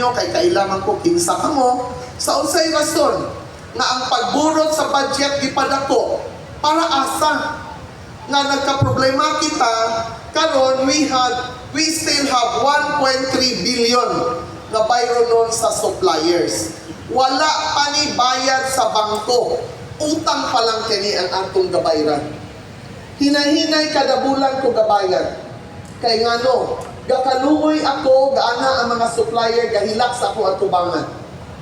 ninyo kay kailangan ko kinsa kamo sa unsay rason nga ang pagburot sa budget gipadako para asa nga nagka-problema kita karon we still have 1.3 billion na bayro nun sa suppliers. Wala pa ni bayad sa bangko. Utang pa lang kini ang atong gabayran. Hinahinay kada bulan ko gabayad. Kay ngano, gakaluoy ako gaana ang mga supplier gahilak sa ako atubangan.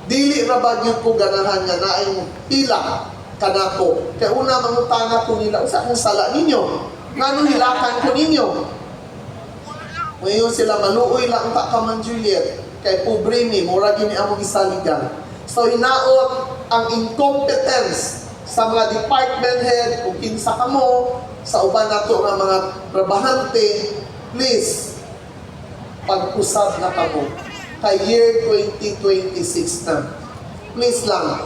Dili ra ba gyud ko ganahan nga naay hila kanako. Kay una mangutana ko nila usa kung sala ninyo. Ngano hilakan ko ninyo? Ngayon sila maluoy lang ta ka man Juliet. Kay pobre ni mura gini among isaligan. So hinaot ang incompetence sa mga department head kung kinsa kamo sa uban nato nga mga trabahante, please pag-usab na kamo kay year 2026 na. Please lang.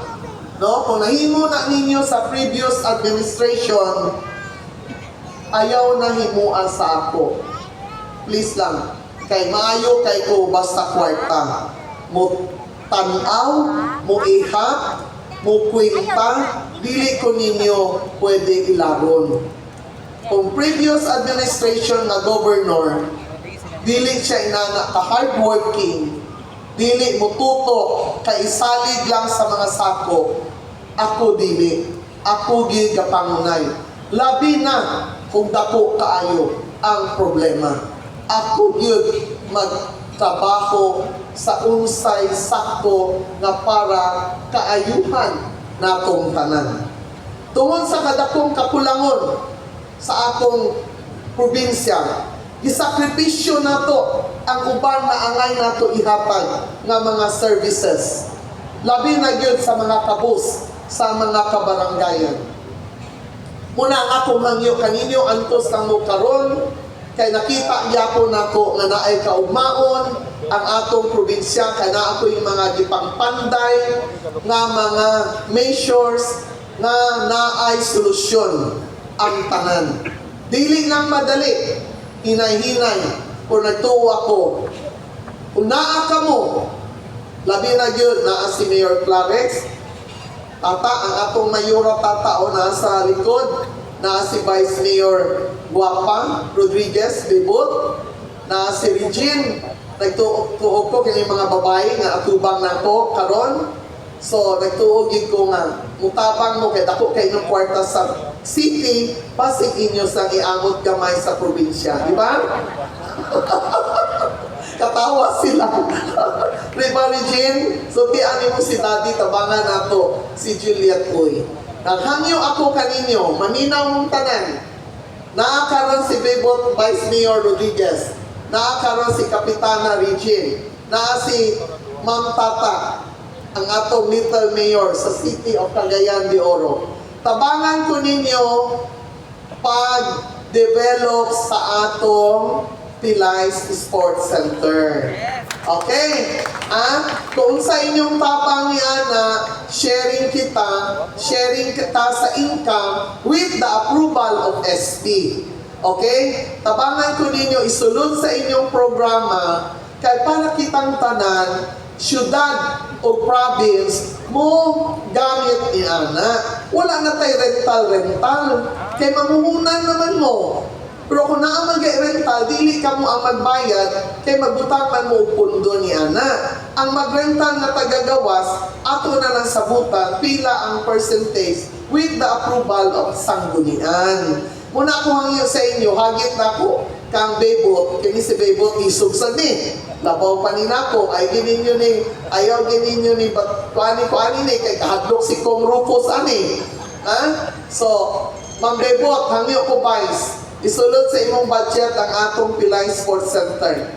No, kung nahimo na ninyo sa previous administration, ayaw na himuan sa ako. Please lang. Kay maayo kay ko basta kwarta. Mo tanaw, mo iha, mo kwenta, dili ko ninyo pwede ilaron. Kung previous administration na governor, dili siya inana ka hardworking, dili mo tutok, kaisalig lang sa mga sako, ako dili, ako gid kapangunay. Labi na kung dako kaayo ang problema. Ako gyud magtrabaho sa unsay sakto nga para kaayuhan natong tanan. Tungod sa kadakong kakulangon sa atong probinsya, gisakripisyo nato ang uban na angay nato ihatag nga mga services. Labi na gyud sa mga kabus, sa mga kabaranggayan. Muna ang akong hangyo kaninyo antos kang mo karon kay nakita gyapon nako nga naay kaugmaon ang atong probinsya kay naa ko yung mga gipangpanday nga mga measures nga naay solusyon ang tanan. Dili nang madali, hinay-hinay kung nagtuo ako. Kung naa ka mo, labi na yun, naa si Mayor Clarex, tata, ang atong mayora tata o nasa likod, naa si Vice Mayor Guapa Rodriguez Bebot, naa si Regine, nagtuog ko kini mga babae nga atubang nako karon. So nagtuog ko nga mutabang mo kay dako kay ng kwarta sa city, pasig inyo sa iangot gamay sa probinsya, di ba? Katawa sila. Diba, Regine? So tiani mo si Daddy tabangan nato si Juliet Uy. Naghangyo ako kaninyo, maminaw mong tanan. Naakaroon si Bebot Vice Mayor Rodriguez. Naakaroon si Kapitana Regine. Naa si Ma'am Tata, ang atong little mayor sa City of Cagayan de Oro. Tabangan ko ninyo pag-develop sa atong Pilay Sports Center. Okay? Kung sa inyong tapang ni Ana, sharing kita sa income with the approval of SP. Okay? Tabangan ko ninyo isulod sa inyong programa kay para kitang tanan, syudad o province mo gamit ni Ana. Wala na tayo rental. Kay mamuhunan naman mo. Pero kung naa mag-rental, dili ka mo ang magbayad, kay magbutakan mo pundo ni Ana. Ang magrental na tagagawas, ato na lang sabutan, pila ang percentage with the approval of sanggunian. Muna ako hangyo sa inyo, hagit na ko, kang Bebot, kini si Bebot isugsad ni. Labaw pa ni nako, ay gininyo ni, ayaw gininyo ni, kuani ni, kay kahadlok si Kong Rufus ani. So, Ma'am Bebot, hangyo ko Vice, isulod sa imong budget ang atong Pilay Sports Center.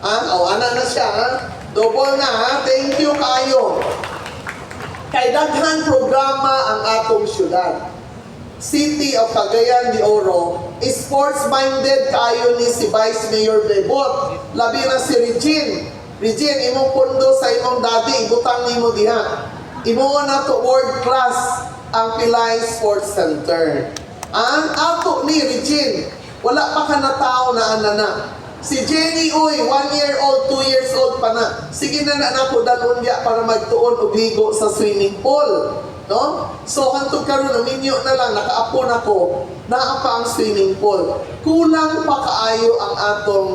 Ana na siya, double na ha. Thank you kayo. Kay daghan programa ang atong syudad. City of Cagayan de Oro, sports-minded kayo ni si Vice Mayor Bebot. Labi na si Regine. Regine, imong pundo sa imong dati, ibutang nimo diha. Imo na to world class ang Pilay Sports Center. Ang ato ni Regine, wala pa ka na tao na anana. Si Jenny, uy, 1 year old, 2 years old pa na. Sige na nako dalon diya para magtuon og ligo sa swimming pool. No? So, hantod karon naminyo na lang, nakaapo na ko, naa pa ang swimming pool. Kulang pa kaayo ang atong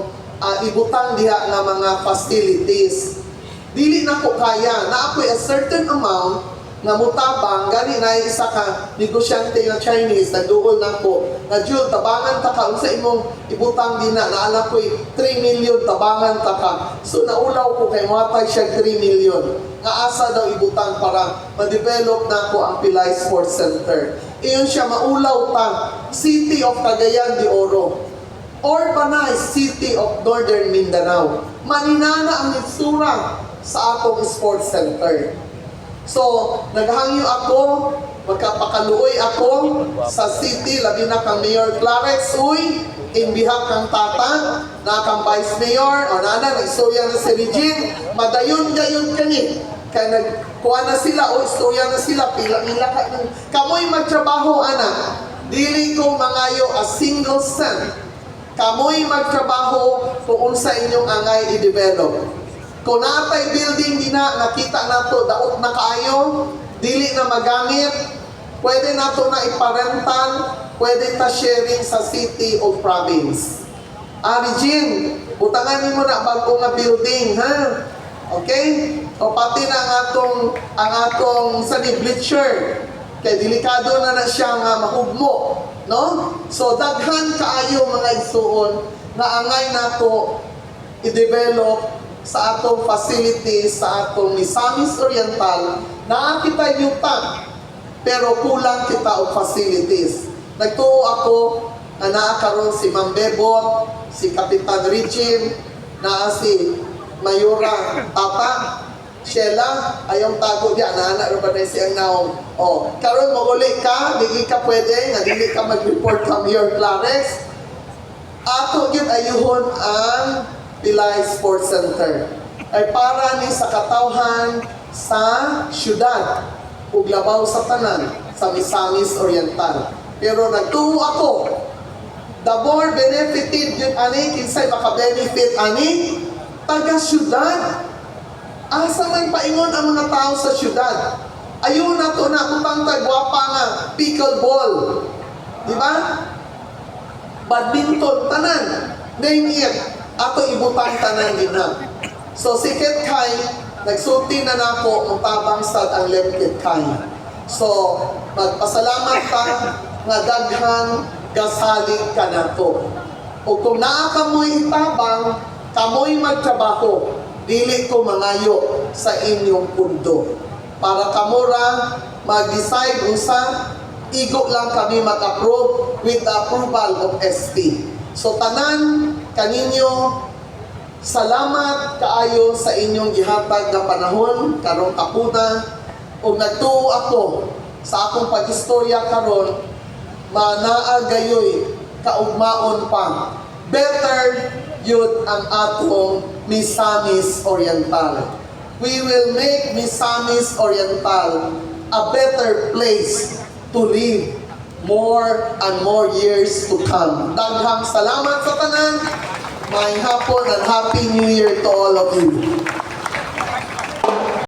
ibutang diha nga mga facilities. Dili na ko kaya, na ako'y a certain amount nga mutabang, gani na isa ka negosyante nga Chinese, nagduol na ko, na Jul, tabangan ta ka, unsa imong ibutang din na, naala ko'y 3 million, tabangan ta ka. So naulaw ko kay matay siya 3 million. Nga asa daw ibutang para ma-develop na ko ang Pilay Sports Center. Iyon siya, maulaw ta, City of Cagayan de Oro. Urbanized City of Northern Mindanao. Maninana ang itsura sa atong sports center. So, naghangyo ako, magkapakaluoy ako sa city, labi na kang Mayor Clarence, uy, in behalf kang tata, na kang Vice Mayor, o nana, nagsoya na si Regine, madayon gayon kani. Kaya nagkuha na sila, o istorya na sila, pila-ila ka. Kamoy magtrabaho, ana, dili ko mangayo a single cent. Kamoy magtrabaho kung unsa inyong angay i-develop. Kung natay building din na, nakita na to, daot na kaayo, dili na magamit, pwede na to na iparental, pwede ta sharing sa city o province. Regine, utangan mo na bago nga building, ha? Okay? O pati na ang atong sa bleacher, kaya delikado na siya nga mahugmo, no? So, daghan kaayo mga igsuon, na angay na to i-develop sa atong facilities, sa atong Misamis Oriental, na kita yutang, pero kulang kita og facilities. Nagtuo ako na naakaroon si Ma'am Bebot, si Kapitan Regine, na si Mayura Tata, Sheila, ayong tago diya, naanak rin ba na siyang naong. O, karon mo uli ka, dili ka pwede, nga dili ka mag-report sa Mayor Clarence. Ato yun ayuhon ang Pilay Sports Center ay para ni sa katawhan sa syudad ug labaw sa tanan sa Misamis Oriental. Pero nagtuo ako, the more benefited yun ani, kinsay maka-benefit ani, taga-syudad. Asa man paingon ang mga tao sa syudad. Ayun na to na, kutang tagwapa nga, pickleball. Di ba? Badminton, tanan. Name it. Ato ibutang tanan din na. So si Kit Kai, nagsulti na nako ang tabang sad ang left Kit Kai. So, magpasalamat ta nga daghan gasalig ka na to. O kung naa kamoy itabang, kamoy magtrabaho, dili ko mangayo sa inyong pundo. Para kamura mag-decide unsa, igo lang kami mag-approve with the approval of SP. So tanan kaninyo, salamat kaayo sa inyong gihatag na panahon karong kapuna, ug nagtuo ako sa akong pag-istorya karon, manaa gayoy kaugmaon pa. Better yun ang atong Misamis Oriental. We will make Misamis Oriental a better place to live more and more years to come. Daghang salamat sa tanan. May hapon and Happy New Year to all of you.